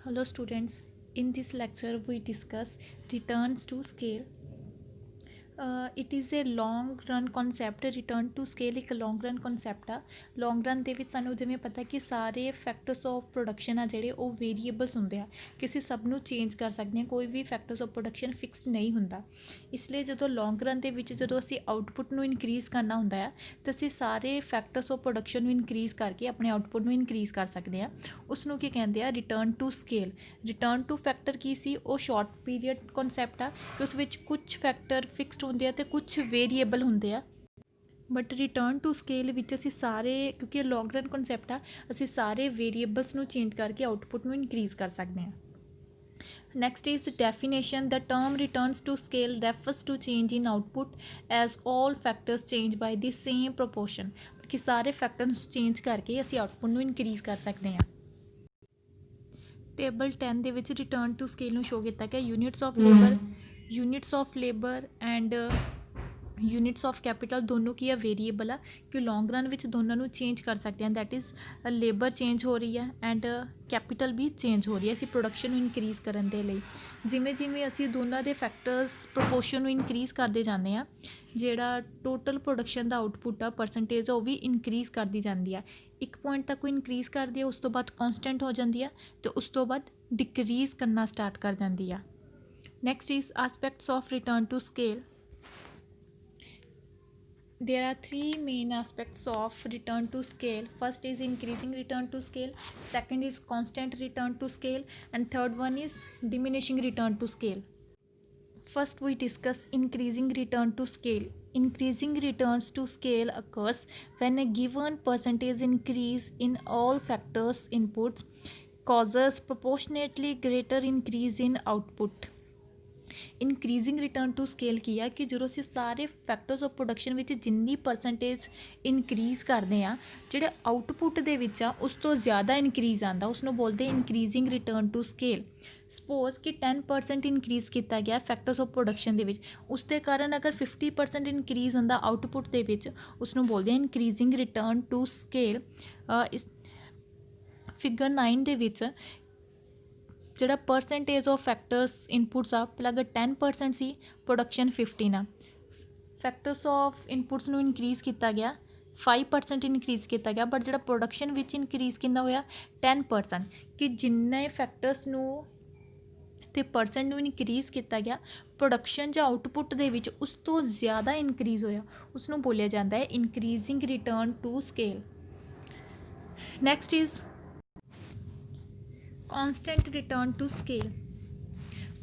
Hello students, in this lecture we discuss returns to scale. It is a long run concept. Return to scale एक long run concept ਆ। long run ਦੇ ਵਿੱਚ ਸਾਨੂੰ ਜਿਵੇਂ ਪਤਾ ਕਿ ਸਾਰੇ ਫੈਕਟਰਸ ਆਫ ਪ੍ਰੋਡਕਸ਼ਨ ਆ ਜਿਹੜੇ ਉਹ ਵੇਰੀਏਬਲਸ ਹੁੰਦੇ ਆ, ਕਿਸੇ ਸਭ ਨੂੰ ਚੇਂਜ ਕਰ ਸਕਦੇ ਹਾਂ, ਕੋਈ ਵੀ ਫੈਕਟਰਸ ਆਫ ਪ੍ਰੋਡਕਸ਼ਨ ਫਿਕਸ ਨਹੀਂ ਹੁੰਦਾ। ਇਸ ਲਈ ਜਦੋਂ ਲੌਂਗ ਰਨ ਦੇ ਵਿੱਚ ਜਦੋਂ ਅਸੀਂ ਆਊਟਪੁੱਟ ਨੂੰ ਇਨਕਰੀਜ਼ ਕਰਨਾ ਹੁੰਦਾ ਆ ਤਾਂ ਅਸੀਂ ਸਾਰੇ ਫੈਕਟਰਸ ਆਫ ਪ੍ਰੋਡਕਸ਼ਨ ਨੂੰ ਇਨਕਰੀਜ਼ ਕਰਕੇ ਆਪਣੇ ਆਊਟਪੁੱਟ ਨੂੰ ਇਨਕਰੀਜ਼ ਕਰ ਸਕਦੇ ਹਾਂ। ਉਸ ਨੂੰ ਕੀ ਕਹਿੰਦੇ ਆ? Return to scale. Return to factor ਕੀ ਸੀ? ਉਹ ਸ਼ਾਰਟ ਪੀਰੀਅਡ ਕਨਸੈਪਟ ਆ ਕਿ ਉਸ ਵਿੱਚ ਕੁਝ ਫੈਕਟਰ ਫਿਕਸਡ ਹੁੰਦੇ ਆ ਅਤੇ ਕੁਝ ਵੇਰੀਏਬਲ ਹੁੰਦੇ ਆ। ਬਟ ਰਿਟਰਨ ਟੂ ਸਕੇਲ ਵਿੱਚ ਅਸੀਂ ਸਾਰੇ, ਕਿਉਂਕਿ ਲੌਂਗ ਰਨ ਕਨਸੈਪਟ ਆ, ਅਸੀਂ ਸਾਰੇ ਵੇਰੀਏਬਲਸ ਨੂੰ ਚੇਂਜ ਕਰਕੇ ਆਊਟਪੁੱਟ ਨੂੰ ਇਨਕਰੀਜ਼ ਕਰ ਸਕਦੇ ਹਾਂ। Next is definition. The term returns to scale refers to change in output as all factors change by the same proportion. ਕਿ ਸਾਰੇ ਫੈਕਟਰ ਨੂੰ ਚੇਂਜ ਕਰਕੇ ਅਸੀਂ ਆਊਟਪੁੱਟ ਨੂੰ ਇਨਕਰੀਜ਼ ਕਰ ਸਕਦੇ ਹਾਂ। ਟੇਬਲ 10 ਦੇ ਵਿੱਚ ਰਿਟਰਨ ਟੂ ਸਕੇਲ ਨੂੰ ਸ਼ੋ ਕੀਤਾ ਗਿਆ। Units of labour and units of capital ਦੋਨੋਂ ਕੀ ਆ? ਵੇਰੀਏਬਲ ਆ ਕਿ ਲੌਂਗ ਰਨ ਵਿੱਚ ਦੋਨਾਂ ਨੂੰ ਚੇਂਜ ਕਰ ਸਕਦੇ ਹਾਂ। ਦੈਟ ਇਜ਼ ਲੇਬਰ ਚੇਂਜ ਹੋ ਰਹੀ ਹੈ ਐਂਡ ਕੈਪੀਟਲ ਵੀ ਚੇਂਜ ਹੋ ਰਹੀ ਹੈ ਅਸੀਂ ਪ੍ਰੋਡਕਸ਼ਨ ਨੂੰ ਇਨਕਰੀਜ਼ ਕਰਨ ਦੇ ਲਈ। ਜਿਵੇਂ ਜਿਵੇਂ ਅਸੀਂ ਦੋਨਾਂ ਦੇ ਫੈਕਟਰਸ ਪ੍ਰਪੋਰਸ਼ਨ ਨੂੰ ਇਨਕਰੀਜ਼ ਕਰਦੇ ਜਾਂਦੇ ਹਾਂ, ਜਿਹੜਾ ਟੋਟਲ ਪ੍ਰੋਡਕਸ਼ਨ ਦਾ ਆਊਟਪੁੱਟ ਆ ਪਰਸੈਂਟੇਜ ਉਹ ਵੀ ਇਨਕਰੀਜ਼ ਕਰਦੀ ਜਾਂਦੀ ਆ। ਇੱਕ ਪੁਆਇੰਟ ਤੱਕ ਉਹ ਇਨਕਰੀਜ਼ ਕਰਦੀ ਆ, ਉਸ ਤੋਂ ਬਾਅਦ ਕੌਨਸਟੈਂਟ ਹੋ ਜਾਂਦੀ ਆ ਅਤੇ ਉਸ ਤੋਂ ਬਾਅਦ ਡਿਕਰੀਜ਼ ਕਰਨਾ ਸਟਾਰਟ ਕਰ ਜਾਂਦੀ ਆ। Next is aspects of return to scale. There are three main aspects of return to scale. First is increasing return to scale, second is constant return to scale, and third one is diminishing return to scale. First we discuss increasing return to scale. Increasing returns to scale occurs when a given percentage increase in all factors inputs causes proportionately greater increase in output. Increasing return to scale ਕੀ ਆ? ਕਿ ਜਦੋਂ ਅਸੀਂ ਸਾਰੇ factors of production ਵਿੱਚ ਜਿੰਨੀ percentage increase ਕਰਦੇ ਹਾਂ, ਜਿਹੜੇ ਆਊਟਪੁੱਟ ਦੇ ਵਿੱਚ ਆ ਉਸ ਤੋਂ ਜ਼ਿਆਦਾ ਇਨਕਰੀਜ਼ ਆਉਂਦਾ, ਉਸ ਨੂੰ ਬੋਲਦੇ increasing return to scale. Suppose ਕਿ 10% ਇਨਕਰੀਜ਼ ਕੀਤਾ ਗਿਆ ਫੈਕਟਰਸ ਆਫ ਪ੍ਰੋਡਕਸ਼ਨ ਦੇ ਵਿੱਚ, ਉਸ ਦੇ ਕਾਰਨ ਅਗਰ 50% ਇਨਕਰੀਜ਼ ਹੁੰਦਾ ਆਊਟਪੁੱਟ ਦੇ ਵਿੱਚ, ਉਸ ਨੂੰ ਬੋਲਦੇ ਆ ਇਨਕਰੀਜ਼ਿੰਗ ਰਿਟਰਨ ਟੂ ਸਕੇਲ। ਇਸ ਫਿਗਰ 9 ਦੇ ਵਿੱਚ ਜਿਹੜਾ ਪਰਸੈਂਟੇਜ ਆਫ ਫੈਕਟਰਸ ਇਨਪੁਟਸ ਆ, ਪਹਿਲਾਂ ਅਗਰ 10% ਸੀ, ਪ੍ਰੋਡਕਸ਼ਨ 15 ਆ। ਫੈਕਟਰਸ ਆਫ ਇਨਪੁਟਸ ਨੂੰ ਇਨਕਰੀਜ਼ ਕੀਤਾ ਗਿਆ, 5% ਇਨਕਰੀਜ਼ ਕੀਤਾ ਗਿਆ, ਬਟ ਜਿਹੜਾ ਪ੍ਰੋਡਕਸ਼ਨ ਵਿੱਚ ਇਨਕਰੀਜ਼ ਕਿੰਨਾ ਹੋਇਆ? 10%। ਕਿ ਜਿੰਨੇ ਫੈਕਟਰਸ ਨੂੰ ਅਤੇ ਪਰਸੈਂਟ ਨੂੰ ਇਨਕਰੀਜ਼ ਕੀਤਾ ਗਿਆ, ਪ੍ਰੋਡਕਸ਼ਨ ਜਾਂ ਆਊਟਪੁੱਟ ਦੇ ਵਿੱਚ ਉਸ ਤੋਂ ਜ਼ਿਆਦਾ ਇਨਕਰੀਜ਼ ਹੋਇਆ, ਉਸ ਨੂੰ ਬੋਲਿਆ ਜਾਂਦਾ ਹੈ increasing return to scale. Next is constant return to scale.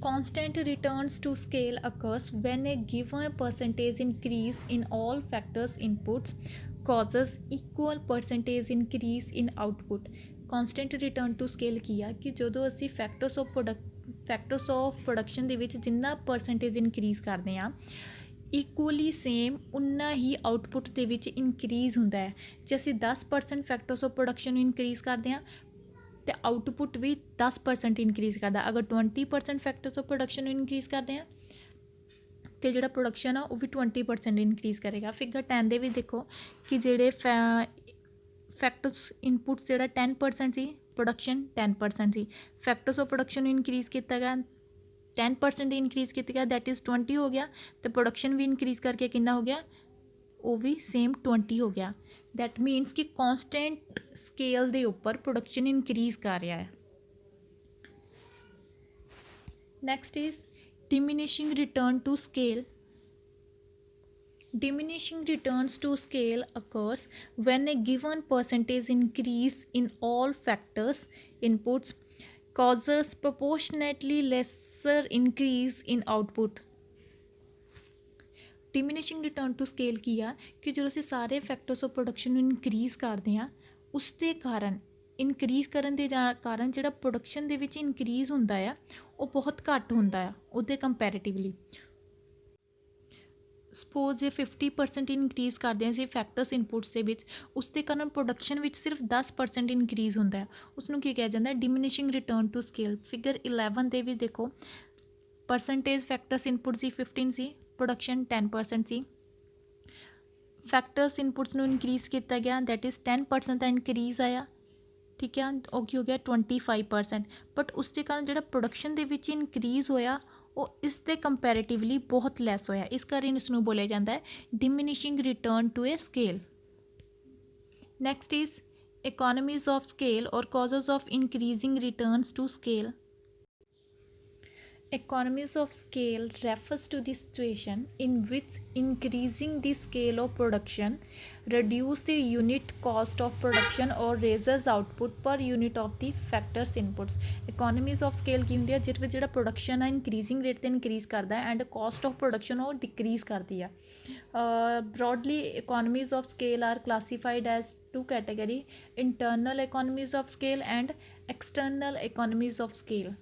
Constant returns to scale occurs when a given percentage increase in all factors inputs causes equal percentage increase in output. Constant return to scale ਕੀ ਆ? ਕਿ ਜਦੋਂ ਅਸੀਂ factors of production ਦੇ ਵਿੱਚ ਜਿੰਨਾ percentage increase ਕਰਦੇ ਹਾਂ, equally same ਉਨਾ ਹੀ ਆਊਟਪੁੱਟ ਦੇ ਵਿੱਚ ਇਨਕਰੀਜ਼ ਹੁੰਦਾ ਹੈ। ਜੇ ਅਸੀਂ 10% ਫੈਕਟਰਸ ਆਫ ਪ੍ਰੋਡਕਸ਼ਨ ਨੂੰ ਇਨਕਰੀਜ਼ ਕਰਦੇ ਹਾਂ ਅਤੇ ਆਊਟਪੁੱਟ ਵੀ 10% ਇਨਕਰੀਜ਼ ਕਰਦਾ। ਅਗਰ 20% ਫੈਕਟਰਸ ਆਫ ਪ੍ਰੋਡਕਸ਼ਨ ਨੂੰ ਇਨਕਰੀਜ਼ ਕਰਦੇ ਹਾਂ ਅਤੇ ਜਿਹੜਾ ਪ੍ਰੋਡਕਸ਼ਨ ਆ ਉਹ ਵੀ 20% ਇਨਕਰੀਜ਼ ਕਰੇਗਾ। ਫਿਗਰ 10 ਦੇ ਵਿੱਚ ਦੇਖੋ ਕਿ ਜਿਹੜੇ ਫੈਕਟਰਸ ਇਨਪੁਟਸ ਜਿਹੜਾ 10% ਸੀ, ਪ੍ਰੋਡਕਸ਼ਨ 10% ਸੀ, ਫੈਕਟਰਸ ਆਫ ਪ੍ਰੋਡਕਸ਼ਨ ਨੂੰ ਇਨਕਰੀਜ਼ ਕੀਤਾ ਗਿਆ, 10% ਇਨਕਰੀਜ਼ ਕੀਤਾ ਗਿਆ, ਦੈਟ ਇਜ਼ 20 ਹੋ ਗਿਆ, ਅਤੇ ਪ੍ਰੋਡਕਸ਼ਨ ਵੀ ਇਨਕਰੀਜ਼ ਕਰਕੇ ਕਿੰਨਾ ਹੋ ਗਿਆ? ਉਹ ਵੀ ਸੇਮ 20 ਹੋ ਗਿਆ। ਦੈਟ ਮੀਨਸ ਕਿ ਕੌਨਸਟੈਂਟ ਸਕੇਲ ਦੇ ਉੱਪਰ ਪ੍ਰੋਡਕਸ਼ਨ ਇਨਕਰੀਜ਼ ਕਰ ਰਿਹਾ ਹੈ। Next is diminishing return to scale. Diminishing returns to scale occurs when a given percentage increase in all factors inputs causes proportionately lesser increase in output. Diminishing return to scale ਕੀ ਆ? ਕਿ ਜਦੋਂ ਅਸੀਂ ਸਾਰੇ factors of production ਨੂੰ increase ਕਰਦੇ ਹਾਂ, ਉਸ ਦੇ ਕਾਰਨ ਇਨਕਰੀਜ਼ ਕਰਨ ਦੇ ਕਾਰਨ ਜਿਹੜਾ ਪ੍ਰੋਡਕਸ਼ਨ ਦੇ ਵਿੱਚ ਇਨਕਰੀਜ਼ ਹੁੰਦਾ ਆ ਉਹ ਬਹੁਤ ਘੱਟ ਹੁੰਦਾ ਆ ਉਹਦੇ ਕੰਪੈਰੇਟਿਵਲੀ। ਸਪੋਜ਼ ਜੇ 50% ਇਨਕਰੀਜ਼ ਕਰਦੇ ਹਾਂ ਅਸੀਂ ਫੈਕਟਰਸ ਇਨਪੁਟਸ ਦੇ ਵਿੱਚ, ਉਸ ਦੇ ਕਾਰਨ ਪ੍ਰੋਡਕਸ਼ਨ ਵਿੱਚ ਸਿਰਫ 10% ਇਨਕਰੀਜ਼ ਹੁੰਦਾ ਹੈ, ਉਸ ਨੂੰ ਕੀ ਕਿਹਾ ਜਾਂਦਾ? ਡਿਮੀਨਿਸ਼ਿੰਗ ਰਿਟਰਨ ਟੂ ਸਕੇਲ। ਫਿਗਰ 11 ਦੇ ਵੀ ਦੇਖੋ ਪਰਸੈਂਟੇਜ ਫੈਕਟਰਸ ਇਨਪੁਟ ਸੀ 15 ਸੀ, ਪ੍ਰੋਡਕਸ਼ਨ 10% ਸੀ। ਫੈਕਟਰਸ ਇਨਪੁਟਸ ਨੂੰ ਇਨਕਰੀਜ਼ ਕੀਤਾ ਗਿਆ, ਦੈਟ ਇਜ਼ 10% ਦਾ ਇਨਕਰੀਜ਼ ਆਇਆ, ठीक है, ਉਹ ਕੀ ਹੋ ਗਿਆ 25%। ਬਟ ਉਸ ਦੇ ਕਾਰਨ ਜਿਹੜਾ ਪ੍ਰੋਡਕਸ਼ਨ ਦੇ ਵਿੱਚ ਇਨਕਰੀਜ਼ ਹੋਇਆ ਉਹ ਇਸ ਦੇ ਕੰਪੈरेटिवली ਬਹੁਤ ਲੈਸ ਹੋਇਆ, ਇਸ ਕਾਰਨ ਇਸ ਨੂੰ ਬੋਲਿਆ ਜਾਂਦਾ ਹੈ diminishing return to a scale. Next is economies of scale or causes of increasing returns to scale. Economies of scale refers to the situation in which increasing the scale of production reduce the unit cost of production or raises output per unit of the factors inputs. Economies of scale ਕੀ ਹੁੰਦੀ ਹੈ, ਜਿਸ ਵਿੱਚ ਜਿਹੜਾ production ਹੈ increasing rate 'ਤੇ increase ਕਰਦਾ ਹੈ and caste of production ਉਹ ਡਿਕਰੀਜ਼ ਕਰਦੀ ਆ। broadly economies of scale are classified as two category: internal economies of scale and external economies of scale.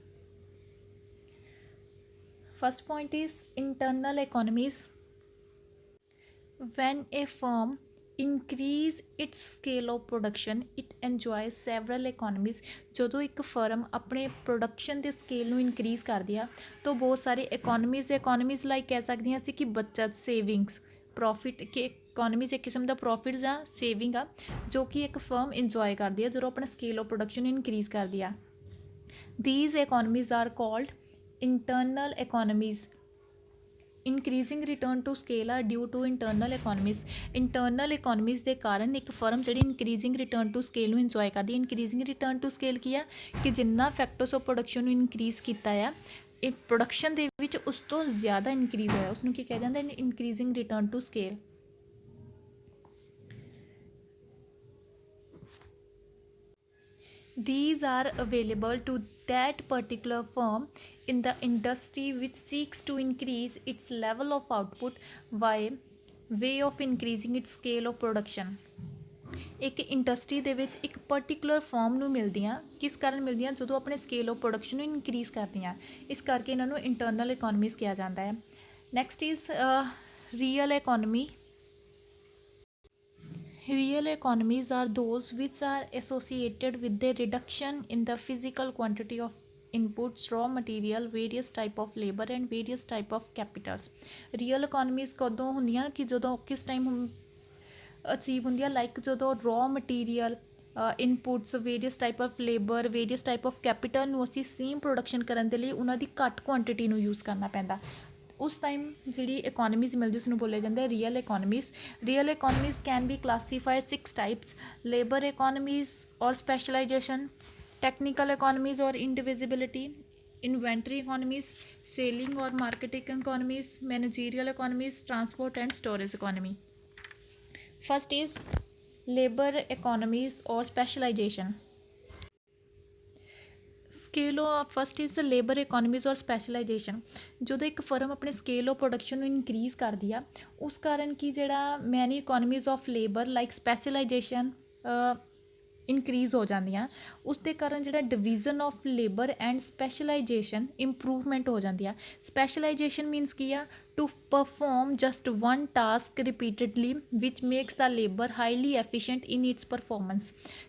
First point is internal economies. When a firm increase its scale of production it enjoys several economies. ਜਦੋਂ ਇੱਕ firm ਆਪਣੇ production ਦੇ scale ਨੂੰ increase ਕਰਦੀ ਆ ਤਾਂ ਬਹੁਤ ਸਾਰੇ economies ਲਾਈਕ ਕਹਿ ਸਕਦੇ ਹਾਂ ਅਸੀਂ ਕਿ ਬੱਚਤ, ਸੇਵਿੰਗਸ, ਪ੍ਰੋਫਿਟ ਕਿ ਇਕੋਨਮੀਜ਼ ਇੱਕ ਕਿਸਮ ਦਾ ਪ੍ਰੋਫਿਟ ਜਾਂ ਸੇਵਿੰਗ ਆ ਜੋ ਕਿ ਇੱਕ ਫਰਮ ਇੰਜੋਏ ਕਰਦੀ ਆ ਜਦੋਂ ਆਪਣਾ ਸਕੇਲ ਆਫ ਪ੍ਰੋਡਕਸ਼ਨ ਨੂੰ ਇਨਕਰੀਜ਼ ਕਰਦੀ ਆ। These economies are called internal economies. Increasing return to scale are due to internal economies. Internal economies ਦੇ ਕਾਰਨ ਇੱਕ ਫਰਮ ਜਿਹੜੀ increasing return to scale ਨੂੰ ਇੰਜੋਏ ਕਰਦੀ ਹੈ। increasing return to scale ਕੀ ਆ ਕਿ ਜਿੰਨਾ ਫੈਕਟਰਸ ਆਫ ਪ੍ਰੋਡਕਸ਼ਨ ਨੂੰ ਇਨਕਰੀਜ਼ ਕੀਤਾ ਆ ਇਹ ਪ੍ਰੋਡਕਸ਼ਨ ਦੇ ਵਿੱਚ ਉਸ ਤੋਂ ਜ਼ਿਆਦਾ ਇਨਕਰੀਜ਼ ਹੋਇਆ, ਉਸਨੂੰ ਕੀ ਕਿਹਾ ਜਾਂਦਾ ਹੈ increasing return to scale. These are available to that particular firm in the industry which seeks to increase its level of output by way of increasing its scale of production. ਇੱਕ industry ਦੇ ਵਿੱਚ ਇੱਕ particular firm ਨੂੰ ਮਿਲਦੀਆਂ, ਕਿਸ ਕਾਰਨ ਮਿਲਦੀਆਂ, ਜਦੋਂ ਆਪਣੇ ਸਕੇਲ ਆਫ ਪ੍ਰੋਡਕਸ਼ਨ ਨੂੰ ਇਨਕਰੀਜ਼ ਕਰਦੀਆਂ, ਇਸ ਕਰਕੇ ਇਹਨਾਂ ਨੂੰ ਇੰਟਰਨਲ ਇਕੋਨਮੀਜ਼ ਕਿਹਾ ਜਾਂਦਾ ਹੈ। Next is real economy. Real economies are those which are associated with the reduction in the physical quantity of inputs, raw material, various type of labor and various type of capitals. Real economies ਕਦੋਂ ਹੁੰਦੀਆਂ ਕਿ ਜਦੋਂ ਕਿਸ time achieve ਹੁੰਦੀਆਂ, like ਜਦੋਂ raw material, inputs, various type of labour, various type of capital ਨੂੰ ਅਸੀਂ same production ਕਰਨ ਦੇ ਲਈ ਉਹਨਾਂ ਦੀ ਘੱਟ ਕੁਆਂਟੀਟੀ ਨੂੰ ਯੂਜ਼ ਕਰਨਾ ਪੈਂਦਾ, ਉਸ ਟਾਈਮ ਜਿਹੜੀ ਇਕੋਨਮੀਜ਼ ਮਿਲਦੀ ਉਸਨੂੰ ਬੋਲਿਆ ਜਾਂਦਾ ਹੈ real economies. Real economies can be classified 6 types: labour economies or specialisation, technical economies or indivisibility, inventory economies, selling or marketing economies, managerial economies, transport and storage economy. First is labour economies or specialisation. Scale of first is labour economies or specialisation. ਜਦੋਂ ਇੱਕ firm ਆਪਣੇ scale of production ਨੂੰ increase ਕਰਦੀ ਆ ਉਸ ਕਾਰਨ ਕਿ ਜਿਹੜਾ many economies of labour like specialisation increase ਹੋ ਜਾਂਦੀਆਂ, ਉਸ ਦੇ ਕਾਰਨ ਜਿਹੜਾ division of labour and specialisation improvement ਹੋ ਜਾਂਦੀ ਆ. ਸਪੈਸ਼ਲਾਈਜੇਸ਼ਨ ਮੀਨਸ ਕੀ ਆ, to perform just one task repeatedly which makes the labor highly efficient in its performance.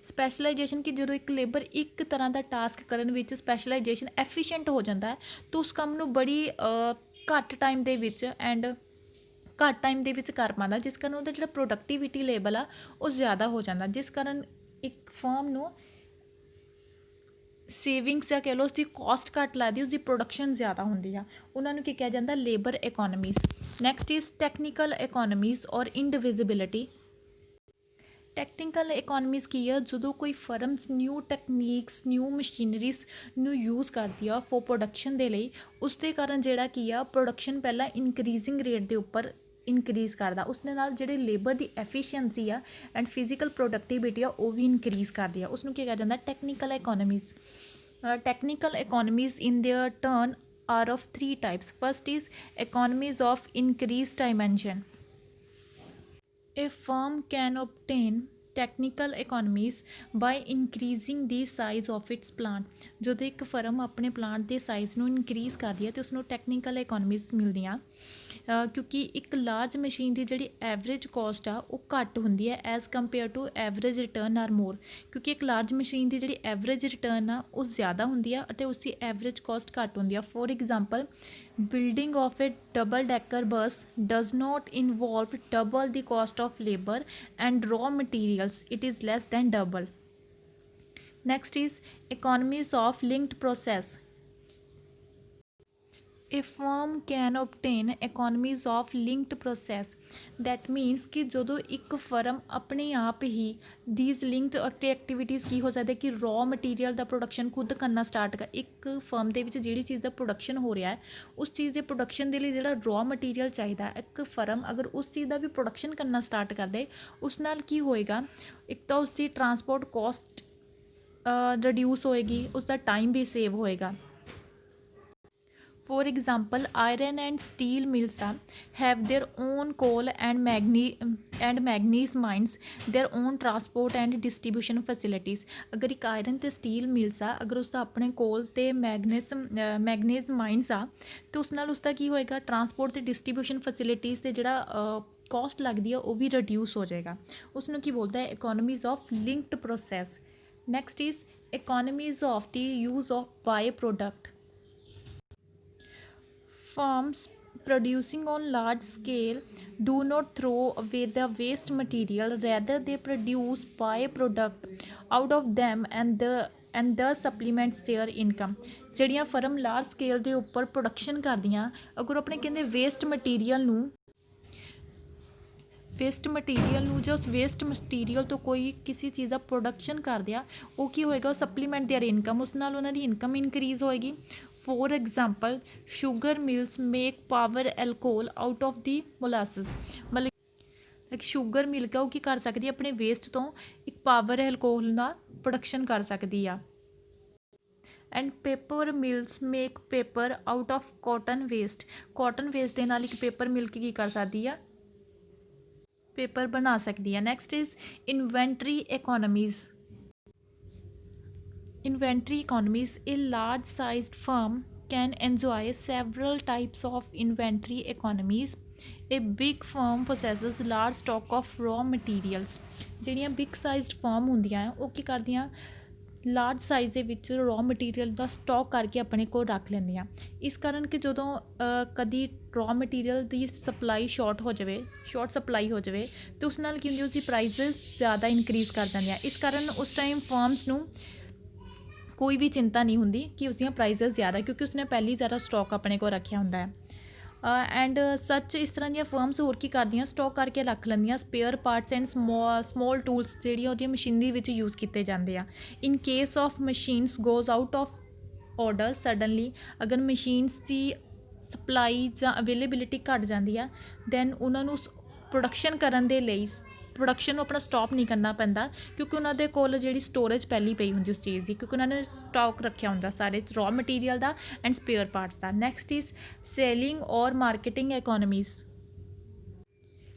Specialisation ਕਿ ਜਦੋਂ ਇੱਕ ਲੇਬਰ ਇੱਕ ਤਰ੍ਹਾਂ ਦਾ ਟਾਸਕ ਕਰਨ ਵਿੱਚ ਸਪੈਸ਼ਲਾਈਜੇਸ਼ਨ ਐਫੀਸ਼ੀਐਂਟ ਹੋ ਜਾਂਦਾ ਹੈ ਤਾਂ ਉਸ ਕੰਮ ਨੂੰ ਬੜੀ ਘੱਟ ਟਾਈਮ ਦੇ ਵਿੱਚ ਕਰ ਪਾਉਂਦਾ, ਜਿਸ ਕਾਰਨ ਉਹਦਾ ਜਿਹੜਾ ਪ੍ਰੋਡਕਟੀਵਿਟੀ ਲੈਵਲ ਆ ਉਹ ਜ਼ਿਆਦਾ ਹੋ ਜਾਂਦਾ, ਜਿਸ ਕਾਰਨ ਇੱਕ ਫਰਮ ਨੂੰ ਸੇਵਿੰਗਸ ਜਾਂ ਕਹਿ ਲਓ ਉਸਦੀ ਕੋਸਟ ਘੱਟ ਲੱਗਦੀ, ਉਸਦੀ ਪ੍ਰੋਡਕਸ਼ਨ ਜ਼ਿਆਦਾ ਹੁੰਦੀ ਆ, ਉਹਨਾਂ ਨੂੰ ਕੀ ਕਿਹਾ ਜਾਂਦਾ, labour ਇਕੋਨਮੀਜ਼. Next is technical economies or ਇੰਡੀਵਿਜ਼ਿਬਿਲਿਟੀ. Technical ਇਕੋਨਮੀਜ਼ ਕੀ ਆ, ਜਦੋਂ ਕੋਈ ਫਰਮਸ ਨਿਊ ਟੈਕਨੀਕਸ, ਨਿਊ ਮਸ਼ੀਨਰੀਜ਼ ਨੂੰ ਯੂਜ਼ ਕਰਦੀ ਆ ਫੋਰ ਪ੍ਰੋਡਕਸ਼ਨ ਦੇ ਲਈ, ਉਸ ਦੇ ਕਾਰਨ ਜਿਹੜਾ ਕੀ ਆ ਪ੍ਰੋਡਕਸ਼ਨ ਪਹਿਲਾਂ ਇਨਕਰੀਜ਼ਿੰਗ ਰੇਟ ਦੇ ਉੱਪਰ ਇਨਕਰੀਜ਼ ਕਰਦਾ, ਉਸ ਦੇ ਨਾਲ ਜਿਹੜੇ ਲੇਬਰ ਦੀ ਐਫੀਸ਼ੀਐਂਸੀ ਆ ਐਂਡ ਫਿਜ਼ੀਕਲ ਪ੍ਰੋਡਕਟੀਵਿਟੀ ਆ ਉਹ ਵੀ ਇਨਕਰੀਜ਼ ਕਰਦੀ ਆ, ਉਸਨੂੰ ਕੀ ਕਿਹਾ ਜਾਂਦਾ, technical economies. Technical economies in their turn are of 3 types. First is economies of increased dimension. A firm can obtain technical economies by increasing the size of its plant. ਜਦੋਂ ਇੱਕ ਫਰਮ ਆਪਣੇ plant ਦੇ size ਨੂੰ increase ਕਰਦੀ ਹੈ ਅਤੇ ਉਸਨੂੰ technical ਇਕੋਨਮੀਜ਼ ਮਿਲਦੀਆਂ, ਕਿਉਂਕਿ ਇੱਕ ਲਾਰਜ ਮਸ਼ੀਨ ਦੀ ਜਿਹੜੀ ਐਵਰੇਜ ਕੋਸਟ ਆ ਉਹ ਘੱਟ ਹੁੰਦੀ ਹੈ as compare to average return are more, ਕਿਉਂਕਿ ਇੱਕ ਲਾਰਜ ਮਸ਼ੀਨ ਦੀ ਜਿਹੜੀ ਐਵਰੇਜ ਰਿਟਰਨ ਆ ਉਹ ਜ਼ਿਆਦਾ ਹੁੰਦੀ ਆ ਅਤੇ ਉਸਦੀ ਐਵਰੇਜ ਕੋਸਟ ਘੱਟ ਹੁੰਦੀ ਆ. For example, building of a double decker bus does not involve double the cost of labor and raw materials, it is less than double. Next is economies of linked process. A firm can obtain economies of linked process. That means कि ਜਦੋਂ ਇੱਕ firm ਆਪਣੇ ਆਪ ਹੀ these linked activities ਕੀ ਹੋ ਸਕਦਾ ਕਿ raw material ਦਾ production ਖੁਦ ਕਰਨਾ ਸਟਾਰਟ ਕਰ ਇੱਕ ਫਰਮ ਦੇ ਵਿੱਚ ਜਿਹੜੀ ਚੀਜ਼ ਦਾ ਪ੍ਰੋਡਕਸ਼ਨ ਹੋ ਰਿਹਾ ਹੈ ਉਸ ਚੀਜ਼ ਦੇ ਪ੍ਰੋਡਕਸ਼ਨ ਦੇ ਲਈ ਜਿਹੜਾ raw material ਚਾਹੀਦਾ ਇੱਕ ਫਰਮ ਅਗਰ ਉਸ ਚੀਜ਼ ਦਾ ਵੀ ਪ੍ਰੋਡਕਸ਼ਨ ਕਰਨਾ ਸਟਾਰਟ ਕਰ ਦੇ ਉਸ ਨਾਲ ਕੀ ਹੋਏਗਾ ਇੱਕ ਤਾਂ ਉਸਦੀ ਟਰਾਂਸਪੋਰਟ ਕੋਸਟ ਰਿਡਿਊਸ ਹੋਏਗੀ ਉਸਦਾ ਟਾਈਮ ਵੀ ਸੇਵ ਹੋਏਗਾ. For example, iron and steel mills have their own coal and manganese mines, their own transport and distribution facilities. अगर एक iron ਤੇ steel mills ਆ ਅਗਰ ਉਸਦਾ ਆਪਣੇ ਕੋਲ ਤੇ ਮੈਗਨੀਜ਼ ਮਾਈਨਸ ਆ ਤੇ ਉਸ ਨਾਲ ਉਸਦਾ ਕੀ ਹੋਏਗਾ ਟਰਾਂਸਪੋਰਟ ਤੇ ਡਿਸਟਰੀਬਿਊਸ਼ਨ ਫੈਸਿਲਿਟੀਜ਼ ਤੇ ਜਿਹੜਾ ਕੋਸਟ ਲੱਗਦੀ ਆ ਉਹ ਵੀ ਰਿਡਿਊਸ ਹੋ ਜਾਏਗਾ. ਉਸ ਨੂੰ ਕੀ ਬੋਲਦਾ ਹੈ economies of linked process. Next is economies of the use of by product. Firms producing on large scale do not throw away the waste material, rather they produce byproduct out of them and thus supplements their income. ਜਿਹੜੀਆਂ firm large scale ਦੇ ਉੱਪਰ production ਕਰਦੀਆਂ ਅਗਰ ਆਪਣੇ ਕਹਿੰਦੇ waste material ਨੂੰ ਜਾਂ ਉਸ ਵੇਸਟ ਮਟੀਰੀਅਲ ਤੋਂ ਕੋਈ ਕਿਸੇ ਚੀਜ਼ ਦਾ ਪ੍ਰੋਡਕਸ਼ਨ ਕਰਦੇ ਆ ਉਹ ਕੀ ਹੋਏਗਾ ਉਹ ਸਪਲੀਮੈਂਟ ਦੇਅਰ ਇਨਕਮ ਉਸ ਨਾਲ ਉਹਨਾਂ ਦੀ ਇਨਕਮ ਇਨਕਰੀਜ਼ ਹੋਏਗੀ. For example, sugar mills make power alcohol out of the molasses. ਮਤਲਬ ਇੱਕ ਸ਼ੂਗਰ ਮਿਲ ਕੇ ਉਹ ਕੀ ਕਰ ਸਕਦੀ ਹੈ ਆਪਣੇ ਵੇਸਟ ਤੋਂ ਇੱਕ ਪਾਵਰ ਐਲਕੋਹਲ ਦਾ ਪ੍ਰੋਡਕਸ਼ਨ ਕਰ ਸਕਦੀ ਆ. And paper mills make paper out of cotton waste. Cotton waste ਦੇ ਨਾਲ ਇੱਕ ਪੇਪਰ ਮਿਲ ਕੇ ਕੀ ਕਰ ਸਕਦੀ ਆ ਪੇਪਰ ਬਣਾ ਸਕਦੀ ਆ. Next is inventory economies. Inventory economies. A large sized firm can enjoy several types of inventory economies. A big firm possesses large stock of raw materials. ਜਿਹੜੀਆਂ ਬਿਗ ਸਾਈਜ਼ਡ ਫਰਮ ਹੁੰਦੀਆਂ ਉਹ ਕੀ ਕਰਦੀਆਂ ਲਾਰਜ ਸਾਈਜ਼ ਦੇ ਵਿੱਚ raw material ਦਾ stock ਕਰਕੇ ਆਪਣੇ ਕੋਲ ਰੱਖ ਲੈਂਦੀਆਂ. ਇਸ ਕਾਰਨ ਕਿ ਜਦੋਂ ਕਦੀ raw material ਦੀ ਸਪਲਾਈ ਸ਼ਾਰਟ ਸਪਲਾਈ ਹੋ ਜਾਵੇ ਅਤੇ ਉਸ ਨਾਲ ਕੀ ਹੁੰਦੀ ਉਸਦੀ ਪ੍ਰਾਈਸਿਸ ਜ਼ਿਆਦਾ ਇਨਕਰੀਜ਼ ਕਰ ਜਾਂਦੀਆਂ. ਇਸ ਕਾਰਨ ਉਸ ਟਾਈਮ ਫਰਮਸ ਨੂੰ ਕੋਈ ਵੀ ਚਿੰਤਾ ਨਹੀਂ ਹੁੰਦੀ ਕਿ ਉਸਦੀਆਂ ਪ੍ਰਾਈਸਿਸ ਜ਼ਿਆਦਾ ਕਿਉਂਕਿ ਉਸਨੇ ਪਹਿਲੀ ਜ਼ਿਆਦਾ ਸਟਾਕ ਆਪਣੇ ਕੋਲ ਰੱਖਿਆ ਹੁੰਦਾ ਹੈ. ਐਂਡ ਸੱਚ ਇਸ ਤਰ੍ਹਾਂ ਦੀਆਂ ਫਰਮਸ ਹੋਰ ਕੀ ਕਰਦੀਆਂ ਸਟਾਕ ਕਰਕੇ ਰੱਖ ਲੈਂਦੀਆਂ spare parts and small tools ਜਿਹੜੀਆਂ ਉਹਦੀਆਂ ਮਸ਼ੀਨਰੀ ਵਿੱਚ ਯੂਜ਼ ਕੀਤੇ ਜਾਂਦੇ ਆ. In case of machines goes out of order suddenly ਅਗਰ ਮਸ਼ੀਨਸ ਦੀ ਸਪਲਾਈ ਜਾਂ ਅਵੇਲੇਬਿਲਿਟੀ ਘੱਟ ਜਾਂਦੀ ਆ ਦੈਨ ਉਹਨਾਂ ਨੂੰ ਪ੍ਰੋਡਕਸ਼ਨ ਕਰਨ ਦੇ ਲਈ ਪ੍ਰੋਡਕਸ਼ਨ ਨੂੰ ਆਪਣਾ ਸਟਾਪ ਨਹੀਂ ਕਰਨਾ ਪੈਂਦਾ ਕਿਉਂਕਿ ਉਹਨਾਂ ਦੇ ਕੋਲ ਜਿਹੜੀ ਸਟੋਰੇਜ ਪਹਿਲੀ ਪਈ ਹੁੰਦੀ ਉਸ ਚੀਜ਼ ਦੀ ਕਿਉਂਕਿ ਉਹਨਾਂ ਨੇ ਸਟਾਕ ਰੱਖਿਆ ਹੁੰਦਾ ਸਾਰੇ raw material the and spare parts the. Next is selling or marketing ਇਕੋਨਮੀਜ਼.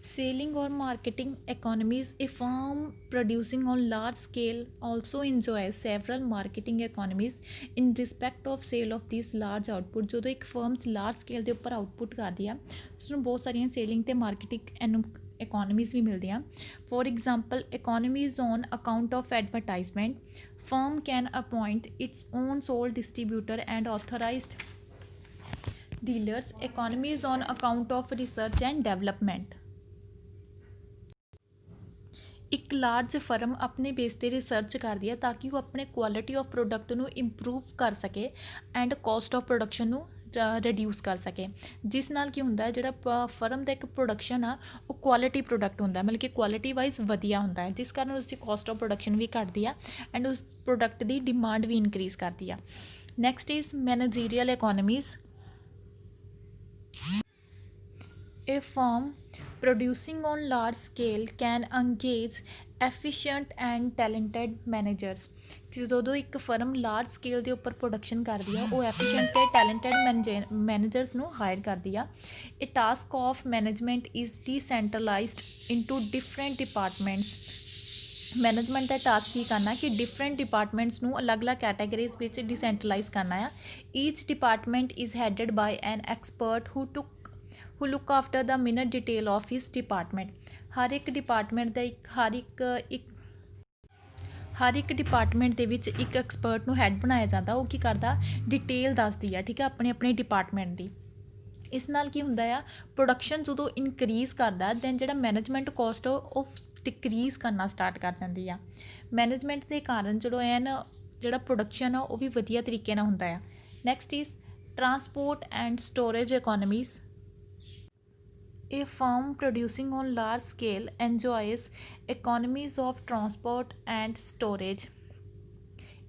Selling or marketing economies. A firm producing on large scale also enjoys several marketing economies in respect of sale of these large output. ਜਦੋਂ ਇੱਕ firm large scale ਦੇ ਉੱਪਰ output ਕਰਦੀ ਆ ਉਸਨੂੰ ਬਹੁਤ ਸਾਰੀਆਂ selling ਅਤੇ ਮਾਰਕੀਟਿੰਗ economies ਵੀ ਮਿਲਦੀਆਂ. For example, economies on account of advertisement. Firm can appoint its own sole distributor and authorized dealers. Economies on account of research and development. ਇੱਕ ਲਾਰਜ ਫਰਮ ਆਪਣੇ ਬੇਸ 'ਤੇ ਰਿਸਰਚ ਕਰਦੀ ਹੈ ਤਾਂ ਕਿ ਉਹ ਆਪਣੇ ਕੁਆਲਿਟੀ ਆਫ ਪ੍ਰੋਡਕਟ ਨੂੰ ਇੰਪਰੂਵ ਕਰ ਸਕੇ ਐਂਡ ਕੋਸਟ ਆਫ ਪ੍ਰੋਡਕਸ਼ਨ ਨੂੰ ਰਿਡਿਊਸ ਕਰ ਸਕੇ ਜਿਸ ਨਾਲ ਕੀ ਹੁੰਦਾ ਜਿਹੜਾ ਫਰਮ ਦਾ ਇੱਕ ਪ੍ਰੋਡਕਸ਼ਨ ਆ ਉਹ ਕੁਆਲਿਟੀ ਪ੍ਰੋਡਕਟ ਹੁੰਦਾ ਮਤਲਬ ਕਿ ਕੁਆਲਿਟੀ ਵਾਈਜ਼ ਵਧੀਆ ਹੁੰਦਾ ਹੈ ਜਿਸ ਕਾਰਨ ਉਸਦੀ ਕੋਸਟ ਆਫ ਪ੍ਰੋਡਕਸ਼ਨ ਵੀ ਘੱਟਦੀ ਆ ਐਂਡ ਉਸ ਪ੍ਰੋਡਕਟ ਦੀ ਡਿਮਾਂਡ ਵੀ ਇਨਕਰੀਜ਼ ਕਰਦੀ ਆ. Next is managerial economies. A firm producing on large scale can engage efficient and talented managers. ਜਦੋਂ ਇੱਕ ਫਰਮ ਲਾਰਜ ਸਕੇਲ ਦੇ ਉੱਪਰ ਪ੍ਰੋਡਕਸ਼ਨ ਕਰਦੀ ਆ ਉਹ ਐਫੀਸ਼ੀਐਂਟ ਅਤੇ ਟੈਲੈਂਟਡ ਮੈਨੇਜਰਸ ਨੂੰ ਹਾਇਰ ਕਰਦੀ ਆ. ਇਹ task of management is decentralised into different departments. Management ਦਾ ਟਾਸਕ ਕੀ ਕਰਨਾ ਕਿ ਡਿਫਰੈਂਟ ਡਿਪਾਰਟਮੈਂਟਸ ਨੂੰ ਅਲੱਗ-ਅਲੱਗ ਕੈਟਾਗਰੀਜ਼ ਵਿੱਚ ਡਿਸੈਂਟਰਲਾਈਜ਼ ਕਰਨਾ ਆ. Each department is headed by an expert who look after the minute detail of his department. ਹਰ ਇੱਕ ਡਿਪਾਰਟਮੈਂਟ ਦਾ ਹਰ ਇੱਕ ਡਿਪਾਰਟਮੈਂਟ ਦੇ ਵਿੱਚ ਇੱਕ ਐਕਸਪਰਟ ਨੂੰ ਹੈਡ ਬਣਾਇਆ ਜਾਂਦਾ ਉਹ ਕੀ ਕਰਦਾ ਡਿਟੇਲ ਦੱਸਦੀ ਆ ਠੀਕ ਹੈ ਆਪਣੇ ਡਿਪਾਰਟਮੈਂਟ ਦੀ. ਇਸ ਨਾਲ ਕੀ ਹੁੰਦਾ ਆ, ਪ੍ਰੋਡਕਸ਼ਨ ਜਦੋਂ ਇਨਕਰੀਜ਼ ਕਰਦਾ ਦੈਨ ਜਿਹੜਾ ਮੈਨੇਜਮੈਂਟ ਕੋਸਟ ਉਹ ਡਿਕਰੀਜ਼ ਕਰਨਾ ਸਟਾਰਟ ਕਰ ਜਾਂਦੀ ਆ। ਮੈਨੇਜਮੈਂਟ ਦੇ ਕਾਰਨ ਜਦੋਂ ਐਨ ਜਿਹੜਾ ਪ੍ਰੋਡਕਸ਼ਨ ਆ ਉਹ ਵੀ ਵਧੀਆ ਤਰੀਕੇ ਨਾਲ ਹੁੰਦਾ ਆ। Next is transport and storage economies. A firm producing on large scale enjoys economies of transport and storage।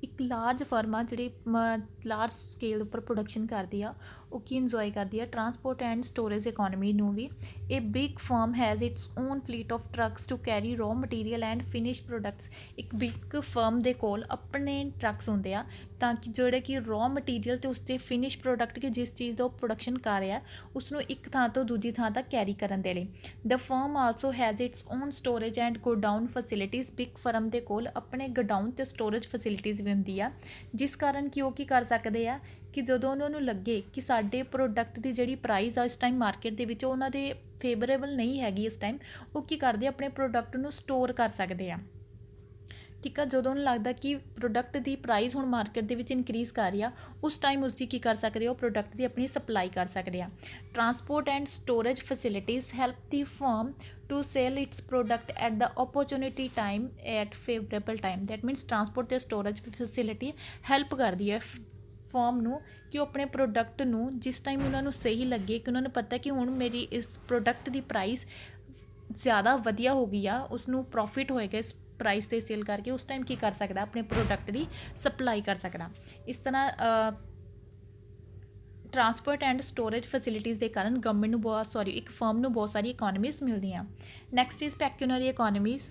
ਇੱਕ ਲਾਰਜ ਫਰਮ ਆ ਜਿਹੜੀ ਲਾਰਜ ਸਕੇਲ ਉੱਪਰ ਪ੍ਰੋਡਕਸ਼ਨ ਕਰਦੀ ਆ, ਉਹ ਕੀ ਇੰਜੋਏ ਕਰਦੀ ਆ, ਟਰਾਂਸਪੋਰਟ ਐਂਡ ਸਟੋਰੇਜ ਇਕੋਨਮੀ ਨੂੰ ਵੀ। ਇਹ big firm has its own fleet of trucks to carry raw material and finish products. ਇੱਕ ਬਿਗ ਫਰਮ ਦੇ ਕੋਲ ਆਪਣੇ ਟਰੱਕਸ ਹੁੰਦੇ ਆ ਤਾਂ ਕਿ ਜਿਹੜੇ ਕਿ ਰॉ ਮਟੀਰੀਅਲ ਅਤੇ ਉਸਦੇ ਫਿਨਿਸ਼ ਪ੍ਰੋਡਕਟ ਕਿ ਜਿਸ ਚੀਜ਼ ਦਾ ਉਹ ਪ੍ਰੋਡਕਸ਼ਨ ਕਰ ਰਿਹਾ ਉਸਨੂੰ ਇੱਕ ਥਾਂ ਤੋਂ ਦੂਜੀ ਥਾਂ ਤੱਕ ਕੈਰੀ ਕਰਨ ਦੇ ਲਈ। The firm also has its own storage and godown facilities. Big firm ਦੇ ਕੋਲ ਆਪਣੇ ਗੋਡਾਊਨ ਅਤੇ ਸਟੋਰੇਜ ਫੈਸਿਲਿਟੀਜ਼ ਵੀ ਹੁੰਦੀ ਆ, ਜਿਸ ਕਾਰਨ ਕਿ ਉਹ ਕੀ ਕਰ ਸਕਦੇ ਆ ਕਿ ਜਦੋਂ ਉਹਨਾਂ ਨੂੰ ਲੱਗੇ ਕਿ ਸਾਡੇ ਪ੍ਰੋਡਕਟ ਦੀ ਜਿਹੜੀ ਪ੍ਰਾਈਸ ਆ ਇਸ ਟਾਈਮ ਮਾਰਕੀਟ ਦੇ ਵਿੱਚ ਉਹਨਾਂ ਦੇ ਫੇਵਰੇਬਲ ਨਹੀਂ ਹੈਗੀ ਇਸ ਟਾਈਮ, ਉਹ ਕੀ ਕਰਦੇ ਆਪਣੇ ਪ੍ਰੋਡਕਟ ਨੂੰ ਸਟੋਰ ਕਰ ਸਕਦੇ ਆ। ਠੀਕ ਆ, ਜਦੋਂ ਉਹਨੂੰ ਲੱਗਦਾ ਕਿ ਪ੍ਰੋਡਕਟ ਦੀ ਪ੍ਰਾਈਸ ਹੁਣ ਮਾਰਕੀਟ ਦੇ ਵਿੱਚ ਇਨਕਰੀਜ਼ ਕਰ ਰਹੀ ਆ, ਉਸ ਟਾਈਮ ਉਸਦੀ ਕੀ ਕਰ ਸਕਦੇ ਆ, ਉਹ ਪ੍ਰੋਡਕਟ ਦੀ ਆਪਣੀ ਸਪਲਾਈ ਕਰ ਸਕਦੇ ਆ। Transport and storage facilities help the firm to sell its product at the opportunity time at favorable time। that means transport ਤੇ storage facility ਹੈਲਪ ਕਰਦੀ ਹੈ ਫਰਮ ਨੂੰ ਕਿ ਉਹ ਆਪਣੇ ਪ੍ਰੋਡਕਟ ਨੂੰ ਜਿਸ ਟਾਈਮ ਉਹਨਾਂ ਨੂੰ ਸਹੀ ਲੱਗੇ ਕਿ ਉਹਨਾਂ ਨੂੰ ਪਤਾ ਕਿ ਹੁਣ ਮੇਰੀ ਇਸ ਪ੍ਰੋਡਕਟ ਦੀ ਪ੍ਰਾਈਸ ਜ਼ਿਆਦਾ ਵਧੀਆ ਹੋ ਗਈ ਆ, ਉਸਨੂੰ ਪ੍ਰੋਫਿਟ ਹੋਏਗਾ ਇਸ ਪ੍ਰਾਈਸ 'ਤੇ ਸੇਲ ਕਰਕੇ, ਉਸ ਟਾਈਮ ਕੀ ਕਰ ਸਕਦਾ ਆਪਣੇ ਪ੍ਰੋਡਕਟ ਦੀ ਸਪਲਾਈ ਕਰ ਸਕਦਾ। ਇਸ ਤਰ੍ਹਾਂ ਟਰਾਂਸਪੋਰਟ ਐਂਡ ਸਟੋਰੇਜ ਫੈਸਿਲਿਟੀਜ਼ ਦੇ ਕਾਰਨ ਗਵਰਨਮੈਂਟ ਨੂੰ ਇੱਕ ਫਰਮ ਨੂੰ ਬਹੁਤ ਸਾਰੀ ਇਕੋਨਮੀਜ਼ ਮਿਲਦੀਆਂ। Next is pecuniary economies.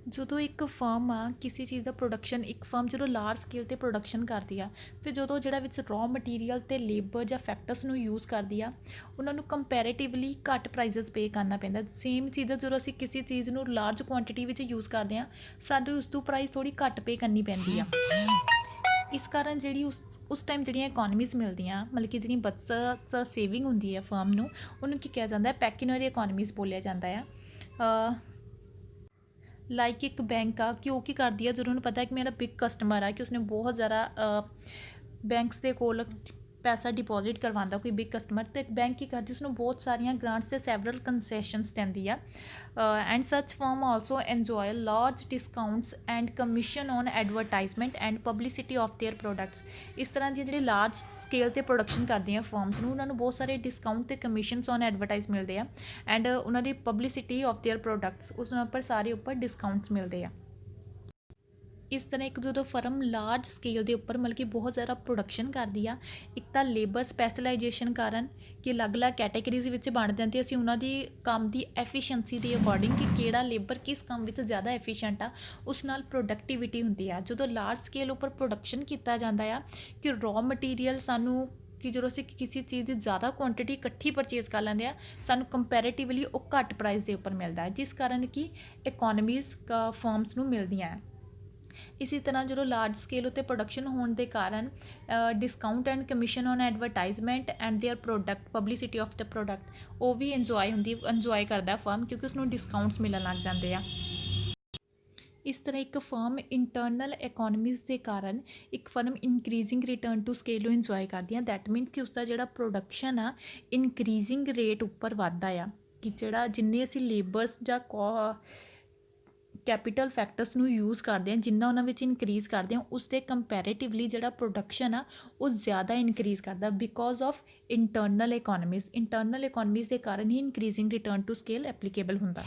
ਜਦੋਂ ਇੱਕ ਫਰਮ ਆ ਕਿਸੇ ਚੀਜ਼ ਦਾ ਪ੍ਰੋਡਕਸ਼ਨ, ਇੱਕ ਫਰਮ ਜਦੋਂ ਲਾਰਜ ਸਕੇਲ 'ਤੇ ਪ੍ਰੋਡਕਸ਼ਨ ਕਰਦੀ ਆ, ਫਿਰ ਜਦੋਂ ਜਿਹੜਾ ਵਿੱਚ ਰॉ ਮਟੀਰੀਅਲ ਅਤੇ ਲੇਬਰ ਜਾਂ ਫੈਕਟਰਸ ਨੂੰ ਯੂਜ਼ ਕਰਦੀ ਆ, ਉਹਨਾਂ ਨੂੰ ਕੰਪੈਰੇਟਿਵਲੀ ਘੱਟ ਪ੍ਰਾਈਸਿਸ ਪੇ ਕਰਨਾ ਪੈਂਦਾ। ਸੇਮ ਚੀਜ਼ ਦਾ ਜਦੋਂ ਅਸੀਂ ਕਿਸੇ ਚੀਜ਼ ਨੂੰ ਲਾਰਜ ਕੁਆਂਟਿਟੀ ਵਿੱਚ ਯੂਜ਼ ਕਰਦੇ ਹਾਂ, ਸਾਨੂੰ ਉਸ ਤੋਂ ਪ੍ਰਾਈਸ ਥੋੜ੍ਹੀ ਘੱਟ ਪੇ ਕਰਨੀ ਪੈਂਦੀ ਆ। ਇਸ ਕਾਰਨ ਜਿਹੜੀ ਉਸ ਟਾਈਮ ਜਿਹੜੀਆਂ ਇਕੋਨਮੀਜ਼ ਮਿਲਦੀਆਂ, ਮਤਲਬ ਕਿ ਜਿਹੜੀ ਬੱਚਤ ਸੇਵਿੰਗ ਹੁੰਦੀ ਹੈ ਫਰਮ ਨੂੰ, ਉਹਨੂੰ ਕੀ ਕਿਹਾ ਜਾਂਦਾ ਹੈ, ਪੈਕਿਊਨਰੀ ਇਕੋਨਮੀਜ਼ ਬੋਲਿਆ ਜਾਂਦਾ ਆ। ਲਾਈਕ ਇੱਕ ਬੈਂਕ ਆ ਕਿ ਉਹ ਕੀ ਕਰਦੀ ਆ, ਜਦੋਂ ਉਹਨੂੰ ਪਤਾ ਕਿ ਮੇਰਾ ਬਿਗ ਕਸਟਮਰ ਆ, ਕਿ ਉਸਨੇ ਬਹੁਤ ਜ਼ਿਆਦਾ ਬੈਂਕਸ ਦੇ ਕੋਲ ਪੈਸਾ ਡਿਪੋਜ਼ਿਟ ਕਰਵਾਉਂਦਾ ਕੋਈ ਬਿਗ ਕਸਟਮਰ, ਅਤੇ ਬੈਂਕ ਕੀ ਕਰਦੀ ਉਸਨੂੰ ਬਹੁਤ ਸਾਰੀਆਂ ਗ੍ਰਾਂਟਸ ਅਤੇ ਸੈਵਰਲ ਕੰਸੈਸ਼ਨਸ ਦਿੰਦੀ ਆ। And such firm also enjoy large discounts and commission on advertisement and publicity of their products. ਇਸ ਤਰ੍ਹਾਂ ਦੀਆਂ ਜਿਹੜੇ ਲਾਰਜ ਸਕੇਲ 'ਤੇ ਪ੍ਰੋਡਕਸ਼ਨ ਕਰਦੀਆਂ ਫਰਮਸ ਨੂੰ, ਉਹਨਾਂ ਨੂੰ ਬਹੁਤ ਸਾਰੇ ਡਿਸਕਾਊਂਟ ਅਤੇ ਕਮਿਸ਼ਨਸ ਔਨ ਐਡਵਰਟਾਈਜ਼ ਮਿਲਦੇ ਆ, ਐਂਡ ਉਹਨਾਂ ਦੀ ਪਬਲਿਸਿਟੀ ਆਫ ਦੇਅਰ ਪ੍ਰੋਡਕਟਸ ਉਸ ਉੱਪਰ ਸਾਰੇ ਉੱਪਰ ਡਿਸਕਾਊਂਟਸ ਮਿਲਦੇ ਆ। ਇਸ ਤਰ੍ਹਾਂ ਇੱਕ ਜਦੋਂ ਫਰਮ ਲਾਰਜ ਸਕੇਲ ਦੇ ਉੱਪਰ ਮਤਲਬ ਕਿ ਬਹੁਤ ਜ਼ਿਆਦਾ ਪ੍ਰੋਡਕਸ਼ਨ ਕਰਦੀ ਆ, ਇੱਕ ਤਾਂ ਲੇਬਰ ਸਪੈਸ਼ਲਾਈਜੇਸ਼ਨ ਕਾਰਨ ਕਿ ਅਲੱਗ-ਅਲੱਗ ਕੈਟੇਗਰੀਜ਼ ਵਿੱਚ ਬਣ ਜਾਂਦੀ, ਅਸੀਂ ਉਹਨਾਂ ਦੀ ਕੰਮ ਦੀ ਐਫੀਸ਼ੀਐਂਸੀ ਦੇ ਅਕੋਰਡਿੰਗ ਕਿ ਕਿਹੜਾ ਲੇਬਰ ਕਿਸ ਕੰਮ ਵਿੱਚ ਜ਼ਿਆਦਾ ਐਫੀਸ਼ੀਐਂਟ ਆ, ਉਸ ਨਾਲ ਪ੍ਰੋਡਕਟੀਵਿਟੀ ਹੁੰਦੀ ਆ। ਜਦੋਂ ਲਾਰਜ ਸਕੇਲ ਉੱਪਰ ਪ੍ਰੋਡਕਸ਼ਨ ਕੀਤਾ ਜਾਂਦਾ ਆ ਕਿ ਰॉ ਮਟੀਰੀਅਲ ਸਾਨੂੰ ਕਿ ਜਦੋਂ ਅਸੀਂ ਕਿਸੇ ਚੀਜ਼ ਦੀ ਜ਼ਿਆਦਾ ਕੁਆਂਟਿਟੀ ਇਕੱਠੀ ਪਰਚੇਜ਼ ਕਰ ਲੈਂਦੇ ਆ, ਸਾਨੂੰ ਕੰਪੈਰੇਟਿਵਲੀ ਉਹ ਘੱਟ ਪ੍ਰਾਈਸ ਦੇ ਉੱਪਰ ਮਿਲਦਾ ਹੈ, ਜਿਸ ਕਾਰਨ ਕਿ ਇਕੋਨਮੀਜ਼ ਫਰਮਸ ਨੂੰ ਮਿਲਦੀਆਂ ਹੈ। ਇਸੇ ਤਰ੍ਹਾਂ ਜਦੋਂ ਲਾਰਜ ਸਕੇਲ ਉੱਤੇ ਪ੍ਰੋਡਕਸ਼ਨ ਹੋਣ ਦੇ ਕਾਰਨ discount and commission on advertisement and there product publicity of the product, ਉਹ ਵੀ ਇੰਜੋਏ ਕਰਦਾ ਫਰਮ, ਕਿਉਂਕਿ ਉਸਨੂੰ ਡਿਸਕਾਊਂਟਸ ਮਿਲਣ ਲੱਗ ਜਾਂਦੇ ਆ। ਇਸ ਤਰ੍ਹਾਂ ਇੱਕ ਫਰਮ ਇੰਟਰਨਲ ਇਕੋਨਮੀਜ਼ ਦੇ ਕਾਰਨ ਇੱਕ firm increasing return to scale ਨੂੰ ਇੰਜੋਏ ਕਰਦੀ ਆ। ਦੈਟ ਮੀਨਸ ਕਿ ਉਸਦਾ ਜਿਹੜਾ ਪ੍ਰੋਡਕਸ਼ਨ ਆ ਇਨਕਰੀਜ਼ਿੰਗ ਰੇਟ ਉੱਪਰ ਵੱਧਦਾ ਆ, ਕਿ ਜਿਹੜਾ ਜਿੰਨੇ ਅਸੀਂ ਲੇਬਰਸ ਜਾਂ ਕੈਪੀਟਲ ਫੈਕਟਰਸ ਨੂੰ ਯੂਜ਼ ਕਰਦੇ ਹਾਂ, ਜਿੰਨਾ ਉਹਨਾਂ ਵਿੱਚ ਇਨਕਰੀਜ਼ ਕਰਦੇ ਹਾਂ, ਉਸ ਦੇ ਕੰਪੈਰੇਟਿਵਲੀ ਜਿਹੜਾ ਪ੍ਰੋਡਕਸ਼ਨ ਆ ਉਹ ਜ਼ਿਆਦਾ ਇਨਕਰੀਜ਼ ਕਰਦਾ, ਬਿਕੋਜ਼ ਆਫ ਇੰਟਰਨਲ ਇਕੋਨਮੀਜ਼ ਦੇ ਕਾਰਨ ਹੀ increasing return to scale applicable ਹੁੰਦਾ।